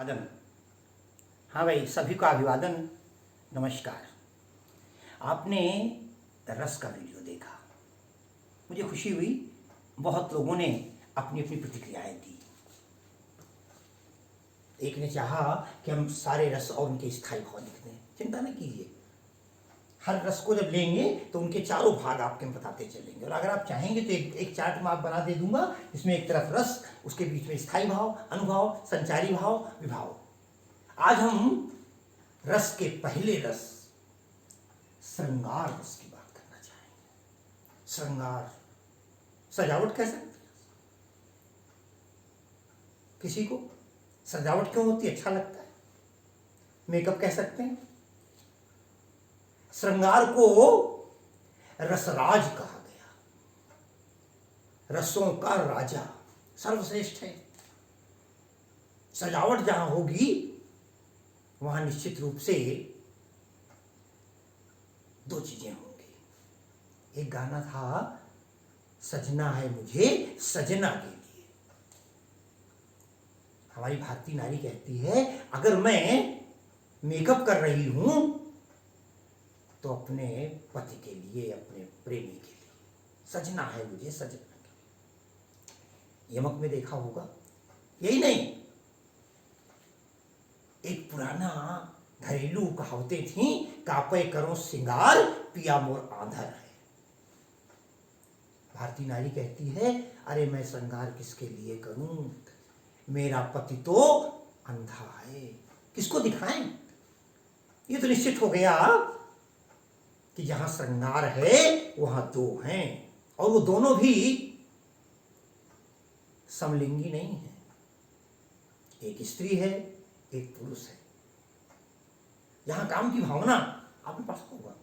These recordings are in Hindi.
अभिवादन। हाँ भाई, सभी को अभिवादन, नमस्कार। आपने रस का वीडियो देखा, मुझे खुशी हुई। बहुत लोगों ने अपनी अपनी प्रतिक्रियाएं दी। एक ने चाहा कि हम सारे रस और उनके स्थायी भाव लिख दें। चिंता न कीजिए, हर रस को जब लेंगे तो उनके चारों भाग आपके बताते चलेंगे। और अगर आप चाहेंगे तो एक चार्ट में आप बना दे दूंगा, जिसमें एक तरफ रस, उसके बीच में स्थायी भाव, अनुभव, संचारी भाव, विभाव। आज हम रस के पहले रस श्रृंगार रस की बात करना चाहेंगे। श्रृंगार सजावट कह सकते हैं। किसी को सजावट क्यों होती है, अच्छा लगता है, मेकअप कह सकते हैं। श्रृंगार को रसराज कहा गया, रसों का राजा, सर्वश्रेष्ठ है। सजावट जहां होगी वहां निश्चित रूप से दो चीजें होंगी। एक गाना था, सजना है मुझे सजना के लिए। हमारी भारतीय नारी कहती है, अगर मैं मेकअप कर रही हूं तो अपने पति के लिए, अपने प्रेमी के लिए सजना है मुझे सजना के लिए। यमक में देखा होगा। यही नहीं, एक पुराना घरेलू कहावतें थी, कापे करो सिंगार पिया मोर आंधर है। भारतीय नारी कहती है, अरे मैं श्रृंगार किसके लिए करूं, मेरा पति तो अंधा है, किसको दिखाएं। ये तो निश्चित हो गया कि जहां श्रृंगार है वहां दो हैं, और वो दोनों भी समलिंगी नहीं है। एक स्त्री है, एक पुरुष है। यहां काम की भावना आपने पढ़ा होगा,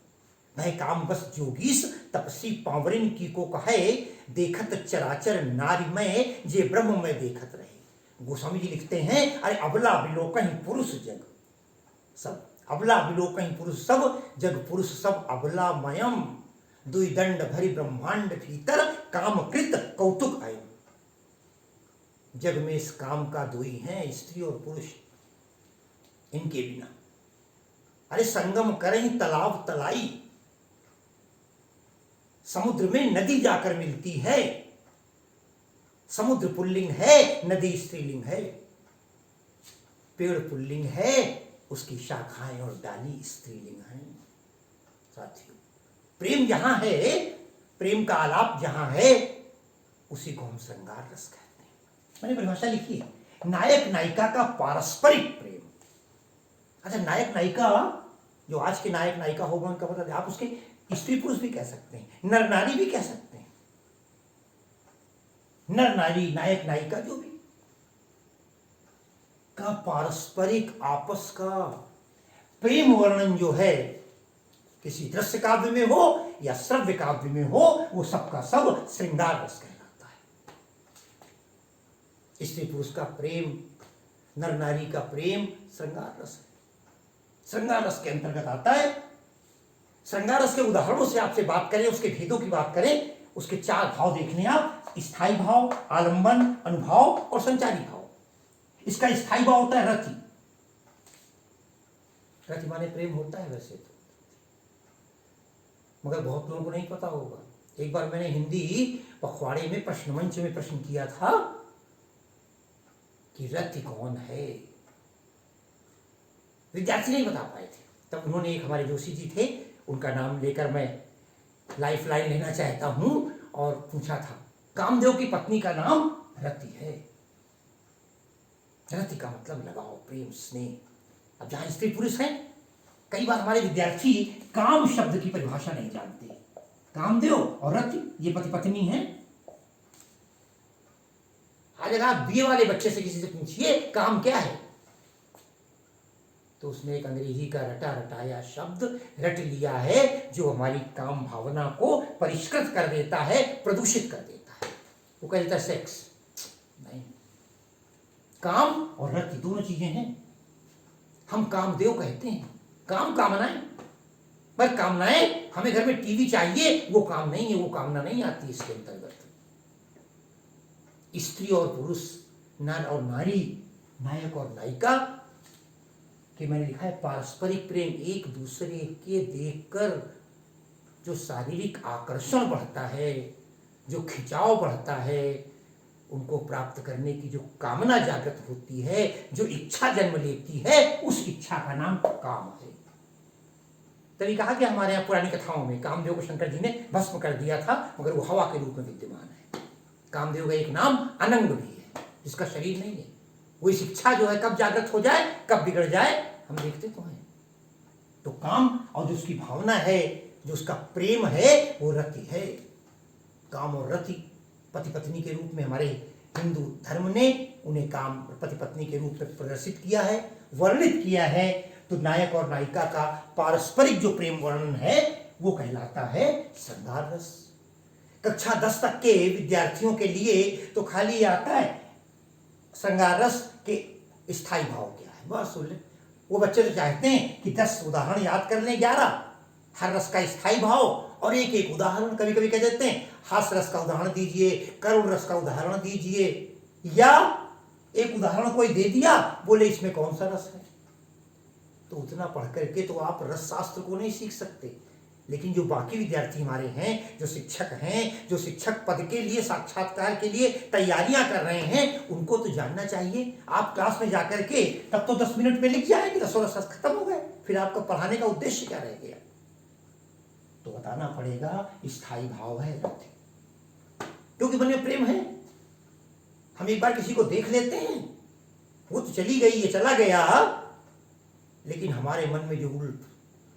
वह काम बस जोगीस तपसी पावरिन की को कहे, देखत चराचर नारीमय जे ब्रह्म में देखत रहे। गोस्वामी जी लिखते हैं, अरे अबला विलोकहि पुरुष जग सब, अबला विलोकहि पुरुष सब, जग पुरुष सब अबलामयम। दुई दंड भरी ब्रह्मांड भीतर काम कृत कौतुक आयम। जग में इस काम का दुई हैं, स्त्री और पुरुष। इनके बिना, अरे संगम करें तालाब तलाई, समुद्र में नदी जाकर मिलती है। समुद्र पुल्लिंग है, नदी स्त्रीलिंग है। पेड़ पुल्लिंग है, उसकी शाखाएं और डाली स्त्रीलिंग हैं। साथियों, प्रेम जहां है, प्रेम का आलाप जहां है, उसी को हम श्रृंगार रस कहते हैं। मैंने परिभाषा लिखी है, नायक नायिका का पारस्परिक प्रेम। अच्छा, नायक नायिका, जो आज के नायक नायिका होगा उनका पता, आप उसके स्त्री पुरुष भी कह सकते हैं, नर नारी भी कह सकते हैं। नर नारी, नायक नायिका, जो भी का पारस्परिक आपस का प्रेम वर्णन जो है, किसी दृश्य काव्य में हो या श्रव्य काव्य में हो, वो सबका सब श्रृंगार रस कहलाता है। स्त्री पुरुष का प्रेम, नर नारी का प्रेम श्रृंगार रस है। श्रृंगार रस के अंतर्गत आता है। श्रृंगार रस के उदाहरणों से आपसे बात करें, उसके भेदों की बात करें, उसके चार भाव देखने आप, स्थायी भाव, आलंबन, अनुभाव और संचारी भाव। इसका स्थायी भाव होता है रति। रति माने प्रेम होता है वैसे तो, मगर बहुत लोगों को नहीं पता होगा। एक बार मैंने हिंदी पखवाड़े में प्रश्न मंच में प्रश्न किया था कि रति कौन है। विद्यार्थी नहीं बता पाए थे। तब उन्होंने, एक हमारे जोशी जी थे, उनका नाम लेकर मैं लाइफ लाइन लेना चाहता हूं, और पूछा था, कामदेव की पत्नी का नाम रति है। रति का मतलब लगाव, प्रेम, स्नेह। अब जहां स्त्री पुरुष है, कई बार हमारे विद्यार्थी काम शब्द की परिभाषा नहीं जानते। कामदेव और रति, ये पति पत्नी है। आज अगर आप बीए वाले बच्चे से किसी से पूछिए काम क्या है, तो उसने एक अंग्रेजी का रटा रटाया शब्द रट लिया है, जो हमारी काम भावना को परिष्कृत कर देता है, प्रदूषित कर देता है। वो कह देता है सेक्स। नहीं, काम और रति दोनों चीजें हैं। हम कामदेव कहते हैं, काम कामनाएं, पर कामनाएं, हमें घर में टीवी चाहिए, वो काम नहीं है, वो कामना नहीं आती इसके अंतर्गत। स्त्री और पुरुष, नर और नारी, नायक और नायिका कि मैंने लिखा है पारस्परिक प्रेम, एक दूसरे के देखकर जो शारीरिक आकर्षण बढ़ता है, जो खिंचाव बढ़ता है, उनको प्राप्त करने की जो कामना जागृत होती है, जो इच्छा जन्म लेती है, उस इच्छा का नाम काम है। तभी कहा कि हमारे यहाँ पुरानी कथाओं में कामदेव को शंकर जी ने भस्म कर दिया था, मगर वो हवा के रूप में विद्यमान है। कामदेव का एक नाम अनंग भी है, जिसका शरीर नहीं है। वो इस इच्छा जो है कब जागृत हो जाए, कब बिगड़ जाए, हम देखते तो हैं। तो काम और जो उसकी भावना है, जो उसका प्रेम है, वो रति है। काम और रति पति पत्नी के रूप में हमारे हिंदू धर्म ने उन्हें काम पति पत्नी के रूप में प्रदर्शित किया है, वर्णित किया है। तो नायक और नायिका का पारस्परिक जो प्रेम वर्णन है वो कहलाता है श्रृंगार रस। कक्षा 10 तक के विद्यार्थियों के लिए तो खाली आता है श्रृंगार रस के स्थायी भाव क्या है, बस सुन ले। वो बच्चे तो चाहते हैं कि 10 उदाहरण याद कर लें, 11 हर रस का स्थायी भाव और एक एक उदाहरण। कभी कभी कह देते हैं हास्य रस का उदाहरण दीजिए, करुण रस का उदाहरण दीजिए, या एक उदाहरण कोई दे दिया, बोले इसमें कौन सा रस है। तो उतना पढ़ करके तो आप रस शास्त्र को नहीं सीख सकते। लेकिन जो बाकी विद्यार्थी हमारे हैं, जो शिक्षक हैं, जो शिक्षक पद के लिए साक्षात्कार के लिए तैयारियां कर रहे हैं, उनको तो जानना चाहिए। आप क्लास में जाकर के तब तो 10 मिनट में लिख जाएंगे, 10 रस खत्म हो गए, फिर आपका पढ़ाने का उद्देश्य क्या रह गया। तो बताना पड़ेगा स्थायी भाव है रति, क्योंकि मन में प्रेम है। हम एक बार किसी को देख लेते हैं, वो तो चली गई, ये चला गया, लेकिन हमारे मन में जो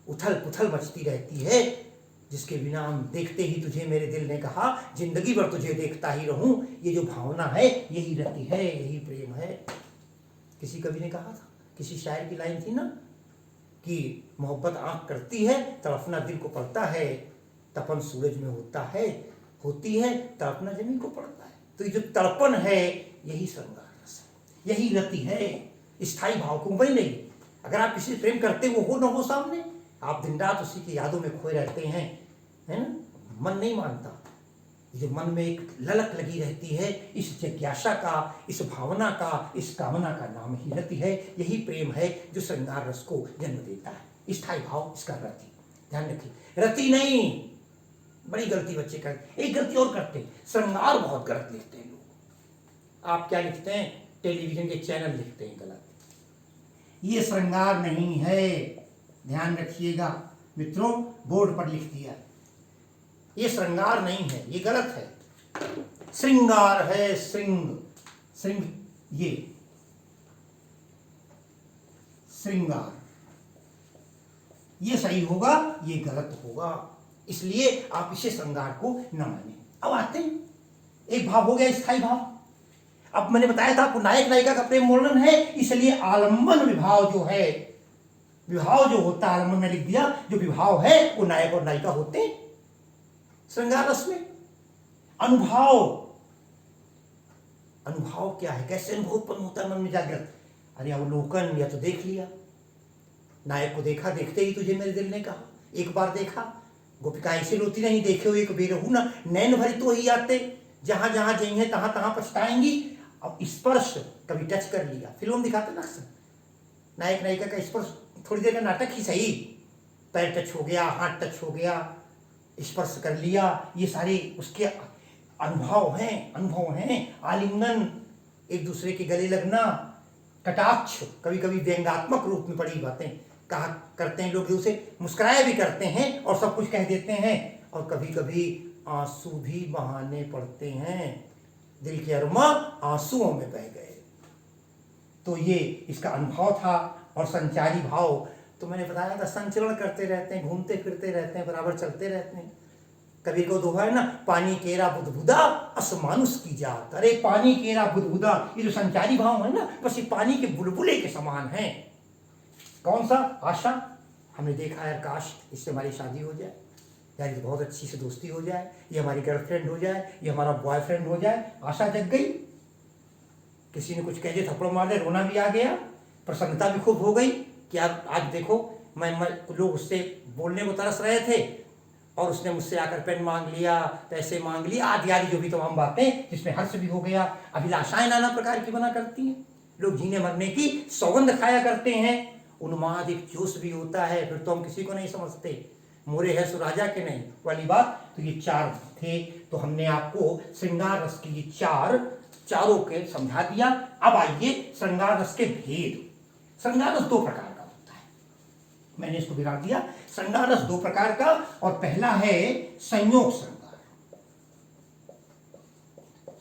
उथल पुथल मचती रहती है, जिसके बिना हम देखते ही तुझे मेरे दिल ने कहा, जिंदगी भर तुझे देखता ही रहूं, ये जो भावना है यही रति है, यही प्रेम है। किसी कवि ने कहा था, किसी शायर की लाइन थी ना कि मोहब्बत आंख करती है, तड़पना दिल को पड़ता है, तपन सूरज में होती है, तड़पना जमीन को पड़ता है। तो ये जो तड़पन है यही श्रृंगार रस है, यही रति है। स्थायी भाव को वही नहीं। अगर आप किसी से प्रेम करते हो न हो सामने, आप दिन रात उसी की यादों में खोए रहते हैं, है ना, मन नहीं मानता। जो मन में एक ललक लगी रहती है, इस जिज्ञासा का, इस भावना का, इस कामना का नाम ही रति है। यही प्रेम है जो श्रृंगार रस को जन्म देता है। स्थायी भाव इसका रति। ध्यान रखिए, रति नहीं, बड़ी गलती बच्चे करते। एक गलती और करते हैं, श्रृंगार बहुत गलत लिखते हैं लोग। आप क्या लिखते हैं, टेलीविजन के चैनल लिखते हैं गलत। ये श्रृंगार नहीं है, ध्यान रखिएगा मित्रों, बोर्ड पर लिख दिया, ये श्रृंगार नहीं है, ये गलत है। श्रृंगार है श्रृंग, ये श्रृंगार, ये सही होगा, ये गलत होगा। इसलिए आप इसे श्रृंगार को न माने। अब आते हैं, एक भाव हो गया स्थायी भाव। अब मैंने बताया था आपको नायक नायिका का प्रेम वर्णन है, इसलिए आलम्बन विभाव जो है, विभाव जो होता है, आलम्बन में लिख दिया, जो विभाव है वो नायक और नायिका होते हैं श्रृंगार रस में। अनुभव क्या है, कैसे अनुभव उत्पन्न होता है मन में जागृत। अरे अवलोकन, या तो देख लिया, नायक को देखा, देखते ही तुझे मेरे दिल ने कहा, एक बार देखा। गोपिका ऐसे रोती नहीं, देखे हो एक बेरहू ना नैन भरी तो ही आते, जहां जहां जाएंगे तहां तहां पछताएंगी। अब स्पर्श कभी टच कर लिया, फिल्म दिखाते ना अक्सर, नायक नायिका का स्पर्श, थोड़ी देर का नाटक ही सही, पैर टच हो गया, हाथ टच हो गया, स्पर्श कर लिया, ये सारे उसके अनुभव हैं। आलिंगन, एक दूसरे के गले लगना, कटाक्ष, कभी कभी व्यंग्यात्मक रूप में पड़ी बातें कहा करते हैं लोग, उसे मुस्कुराया भी करते हैं और सब कुछ कह देते हैं, और कभी कभी आंसू भी बहाने पड़ते हैं, दिल के अरमा आंसुओं में बह गए। तो ये इसका अनुभव था। और संचारी भाव तो मैंने बताया था, संचरण करते रहते हैं, घूमते फिरते रहते हैं, बराबर चलते रहते हैं। कभी को दोहा है ना, पानी केरा बुदबुदा असमानुष की जात। अरे पानी केरा बुदबुदा, ये जो संचारी भाव है ना, बस ये पानी के बुलबुले के समान है। कौन सा? आशा। हमने देखा है, काश इससे हमारी शादी हो जाए, यार बहुत अच्छी से दोस्ती हो जाए, ये हमारी गर्लफ्रेंड हो जाए, ये हमारा बॉयफ्रेंड हो जाए। आशा जग गई, किसी ने कुछ कह दिया, थप्पड़ मार दे, रोना भी आ गया, प्रसन्नता भी खूब हो गई कि यार आज देखो मैं लोग उससे बोलने को तरस रहे थे और उसने मुझसे आकर पेन मांग लिया, पैसे मांग लिया, आदि आदि जो भी तमाम बातें, जिसमें हर्ष भी हो गया। अभिलाषाएं नाना प्रकार की बना करती हैं। लोग जीने मरने की सौगंध खाया करते हैं। उन्माद एक जोश भी होता है, फिर तो हम किसी को नहीं समझते, मोरे है सुराजा के नहीं वाली बात। तो ये चार थे, तो हमने आपको श्रृंगार रस की ये चारों के समझा दिया। अब आइए श्रृंगार रस के भेद। श्रृंगार रस दो प्रकार का होता है, मैंने इसको बिगाड़ दिया। श्रृंगार रस दो प्रकार का, और पहला है संयोग श्रृंगार।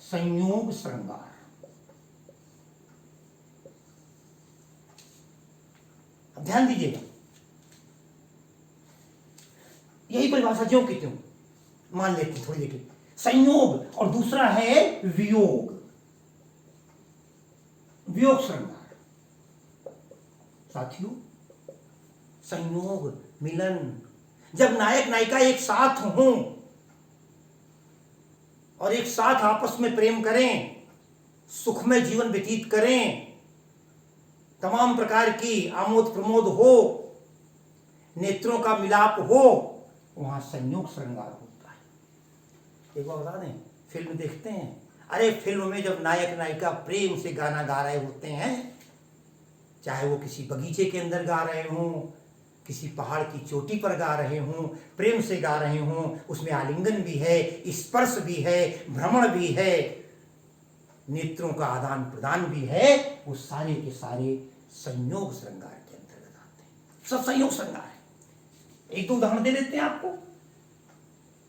संयोग श्रृंगार, अब ध्यान दीजिएगा, यही परिभाषा जो की त्यों मान लेती थोड़ी देर। संयोग और दूसरा है वियोग। वियोग श्रृंगार साथियों, संयोग मिलन, जब नायक नायिका एक साथ हों और एक साथ आपस में प्रेम करें, सुखमय जीवन व्यतीत करें, तमाम प्रकार की आमोद प्रमोद हो, नेत्रों का मिलाप हो, वहां संयोग श्रृंगार होता है। एक बार बता दें, फिल्म देखते हैं, अरे फिल्म में जब नायक नायिका प्रेम से गाना गा रहे होते हैं, चाहे वो किसी बगीचे के अंदर गा रहे हों, किसी पहाड़ की चोटी पर गा रहे हों, प्रेम से गा रहे हों, उसमें आलिंगन भी है, स्पर्श भी है, भ्रमण भी है, नेत्रों का आदान प्रदान भी है, वो सारे के सारे संयोग श्रृंगार के अंतर्गत आते हैं। सब संयोग श्रृंगार है। एक दो उदाहरण दे देते हैं आपको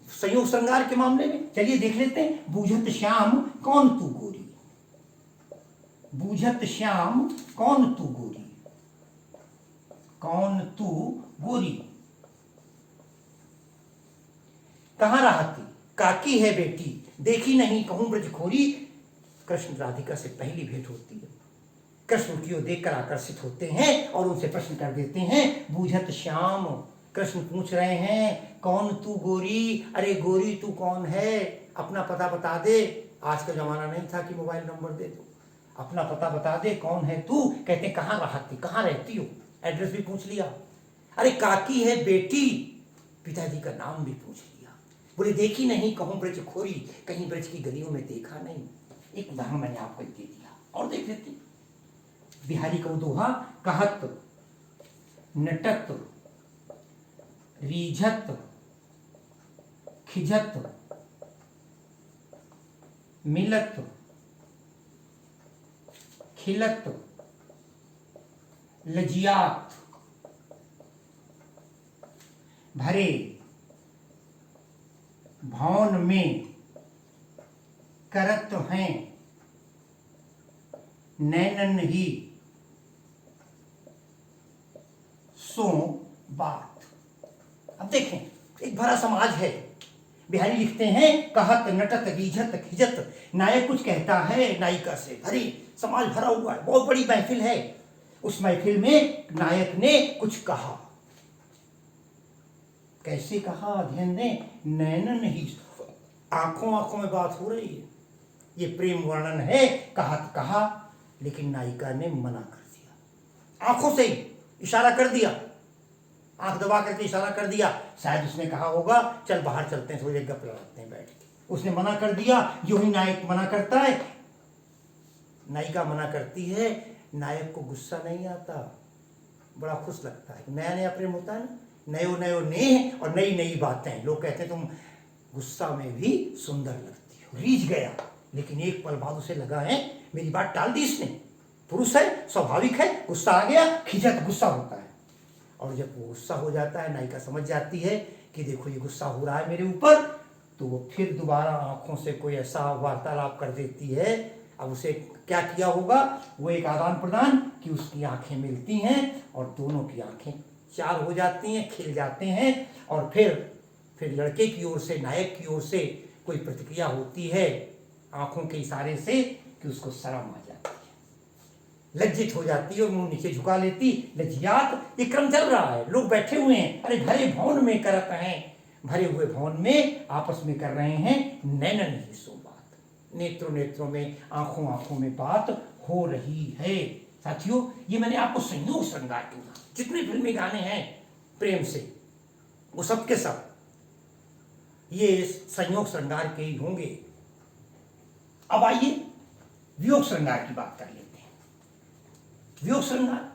संयोग श्रृंगार के मामले में। चलिए देख लेते हैं। बूझत श्याम कौन तू गोरी, बूझत श्याम कौन तू गोरी, कौन तू गोरी, कहां रहती काकी है बेटी, देखी नहीं कहूं ब्रजखोरी। कृष्ण राधिका से पहली भेंट होती है, कृष्ण की ओर देखकर आकर्षित होते हैं और उनसे प्रश्न कर देते हैं, बूझत श्याम। कृष्ण पूछ रहे हैं, कौन तू गोरी, अरे गोरी तू कौन है, अपना पता बता दे। आज का जमाना नहीं था कि मोबाइल नंबर दे दो, अपना पता बता दे, कौन है तू। कहते कहां रहती, कहां रहती हो, एड्रेस भी पूछ लिया। अरे काकी है बेटी, पिताजी का नाम भी पूछ लिया। बोले देखी नहीं कहूं ब्रजखोरी, कहीं ब्रज की गलियों में देखा नहीं। एक उदाहरण मैंने आपको दे दिया, और देख लेते। बिहारी का दोहा, कहत नटत रीझत खिजत मिलत खिलत लजियात भरे भौन में करत हैं नैनन ही सो बात। अब देखें, एक भरा समाज है। बिहारी लिखते हैं, कहत नटत रीझत खिजत, नायक कुछ कहता है नायिका से, भरी समाज भरा हुआ है, बहुत बड़ी महफिल है। उस महफिल में नायक ने कुछ कहा, कैसे कहा ध्यान दें, नैनन ही, आंखों आंखों में बात हो रही है, ये प्रेम वर्णन है, कहा, लेकिन नायिका ने मना कर दिया, आंखों से ही इशारा कर दिया, आंख दबा करके इशारा कर दिया। शायद उसने कहा होगा चल बाहर चलते हैं, थोड़ी देर गप लड़ाते हैं बैठ के। उसने मना कर दिया। यूं ही नायक मना करता है, नायिका मना करती है, नायक को गुस्सा नहीं आता, बड़ा खुश लगता है। नया नया प्रेम होता है ना, नयो नयो नेह और नई नई बातें। लोग कहते हैं तुम गुस्सा में भी सुंदर लगती हो। रीझ गया, लेकिन एक पल बाद उसे लगा है मेरी बात टाल दी इसने, पुरुष है, स्वाभाविक है, गुस्सा आ गया, खिजत गुस्सा होता है। और जब वो गुस्सा हो जाता है, नायिका समझ जाती है कि देखो ये गुस्सा हो रहा है मेरे ऊपर, तो वो फिर दोबारा आंखों से कोई ऐसा वार्तालाप कर देती है। अब उसे क्या किया होगा, वो एक आदान प्रदान कि उसकी आंखें मिलती हैं और दोनों की आंखें चार हो जाती हैं, खिल जाते हैं। और फिर लड़के की ओर से, नायक की ओर से कोई प्रतिक्रिया होती है आंखों के इशारे से कि उसको शर्म आ जाती है, लज्जित हो जाती है और मुंह नीचे झुका लेती। लज्जियात, ये क्रम चल रहा है, लोग बैठे हुए हैं, अरे भरे भवन में करत हैं, भरे हुए भवन में आपस में कर रहे हैं नैनन ही सो बात, नेत्रों नेत्रों में, आंखों आंखों में बात हो रही है। साथियों, ये मैंने आपको संयोग श्रृंगार के जितने फिल्मी गाने हैं प्रेम से, वो सब के सब ये संयोग श्रृंगार के ही होंगे। अब आइए वियोग श्रृंगार की बात कर लेते हैं। वियोग श्रृंगार,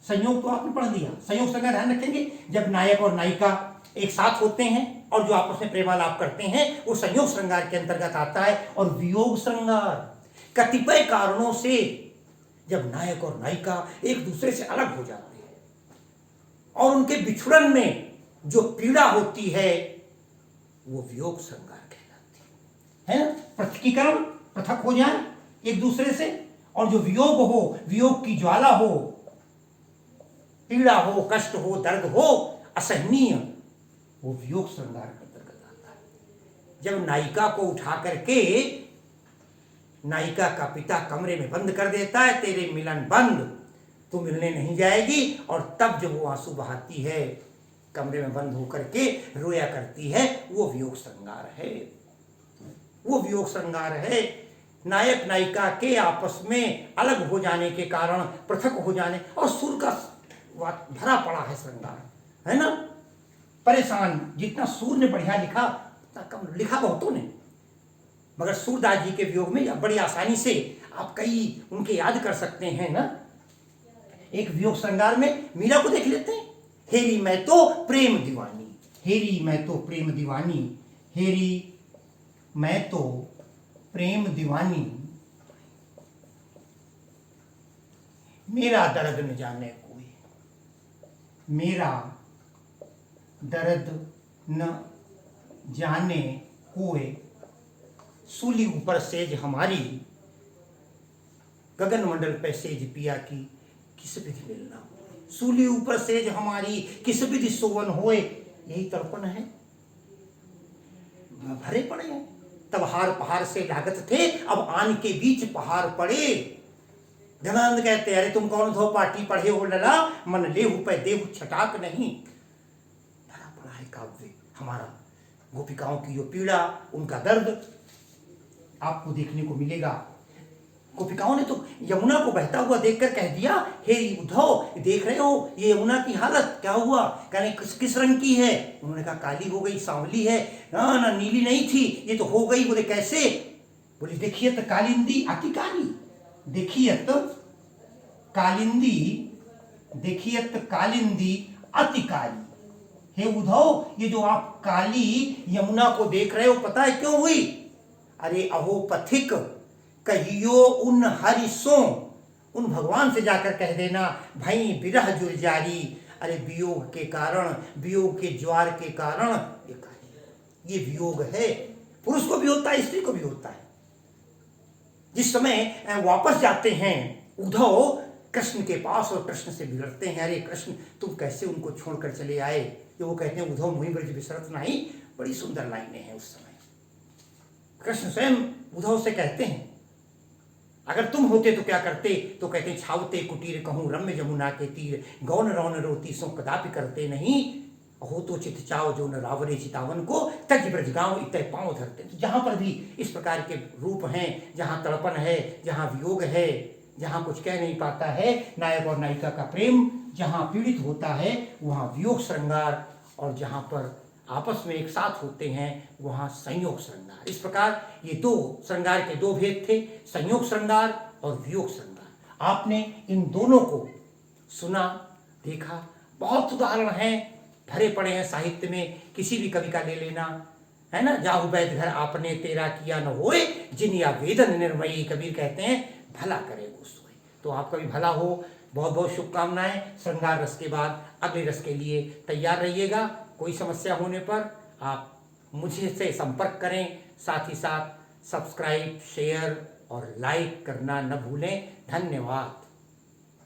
संयोग तो आपने पढ़ दिया। संयोग श्रृंगार ध्यान रखेंगे, जब नायक और नायिका एक साथ होते हैं और जो आपस में प्रेमालाप करते हैं वो संयोग श्रृंगार के अंतर्गत आता है। और वियोग श्रृंगार कतिपय कारणों से जब नायक और नायिका एक दूसरे से अलग हो जाते हैं और उनके बिछुड़न में जो पीड़ा होती है वो वियोग श्रृंगार कहलाती है ना। पृथकीकरण, पृथक हो जाए एक दूसरे से, और जो वियोग हो, वियोग की ज्वाला हो, पीड़ा हो, कष्ट हो, दर्द हो असहनीय, वो वियोग श्रृंगार के अंतर्गत आता है। जब नायिका को उठा करके नायिका का पिता कमरे में बंद कर देता है, तेरे मिलन बंद, तू मिलने नहीं जाएगी, और तब जब वो आंसू बहाती है, कमरे में बंद होकर के रोया करती है, वो वियोग श्रृंगार है। वो वियोग श्रृंगार है। नायक नायिका के आपस में अलग हो जाने के कारण, पृथक हो जाने, और सुर का भरा पड़ा है श्रृंगार, है ना। परेशान, जितना सूर ने बढ़िया लिखा उतना कम लिखा बहुतों ने, मगर सूरदास जी के वियोग में बड़ी आसानी से आप कई उनके याद कर सकते हैं ना। एक वियोग श्रृंगार में मीरा को देख लेते हैं, हेरी मैं तो प्रेम दीवानी, हेरी मैं तो प्रेम दीवानी, हेरी मैं तो प्रेम दीवानी, मेरा दर्द न जाने कोई, मेरा दर्द न जाने कोई, सूली ऊपर सेज हमारी, गगन मंडल पे सेज पिया की, किस विधि मिलना होए, सूली ऊपर सेज हमारी, किस विधि सोवन होए, यही तड़पन है। भरे पड़े हैं, तब हार पहाड़ से लागत थे, अब आन के बीच पहाड़ पड़े। धनानंद कहते, अरे तुम कौन धो पाठी पढ़े हो लला, मन लेहु पे देहु छटाक नहीं। भरा पड़ा है काव्य हमारा, गोपिकाओं की जो पीड़ा, उनका दर्द आपको देखने को मिलेगा। गोपिकाओं ने तो यमुना को बहता हुआ देखकर कह दिया, हे उद्धव देख रहे हो ये यमुना की हालत क्या हुआ, कहने किस रंग की है। उन्होंने कहा काली हो गई, सांवली है, ना नीली नहीं थी, ये तो हो गई। बोले कैसे? बोले देखिए तो कालिंदी अति काली, देखिए तो कालिंदी, देखिए तो कालिंदी अति काली। हे उद्धव ये जो आप काली यमुना को देख रहे हो, पता है क्यों हुई? अरे अहो पथिक कहियो उन हरिसों, उन भगवान से जाकर कह देना भाई बिरह जुल जारी, अरे वियोग के कारण, वियोग के ज्वार के कारण ये वियोग है। पुरुष को भी होता है, स्त्री को भी होता है। जिस समय वापस जाते हैं उद्धव कृष्ण के पास और कृष्ण से बिगड़ते हैं, अरे कृष्ण तुम कैसे उनको छोड़कर चले आए, तो वो कहते हैं उद्धव मुहि ब्रज बिसरत नहीं। बड़ी सुंदर लाइनें हैं। उस समय कृष्ण स्वयं उद्धव से कहते हैं अगर तुम होते तो क्या करते, तो कहते हैं छावते कुटीर कहूँ रम्य जमुना के तीर, गौन रौन रोती सो कदापि करते नहीं, हो तो चित चाव जो न रावरे चितावन को, तज ब्रज गांव इतने पांव धरते। तो जहां पर भी इस प्रकार के रूप हैं, जहां तड़पन है, जहां वियोग है, जहां कुछ कह नहीं पाता है, नायक और नायिका का प्रेम जहां पीड़ित होता है वहां वियोग श्रृंगार, और जहां पर आपस में एक साथ होते हैं वहां संयोग श्रृंगार। इस प्रकार ये दो श्रृंगार के दो भेद थे, संयोग श्रृंगार और वियोग श्रृंगार। आपने इन दोनों को सुना, देखा, बहुत उदाहरण हैं, भरे पड़े हैं साहित्य में। किसी भी कवि का ले लेना, है ना। जाहु बैद घर आपने तेरा किया न होए, जिन या वेदन निर्मयी, कबीर कहते हैं भला करे वो सोए। तो आपका भी भला हो, बहुत बहुत शुभकामनाएं। श्रृंगार रस के बाद अगले रस के लिए तैयार रहिएगा। कोई समस्या होने पर आप मुझे से संपर्क करें। साथ ही साथ सब्सक्राइब, शेयर और लाइक करना न भूलें। धन्यवाद।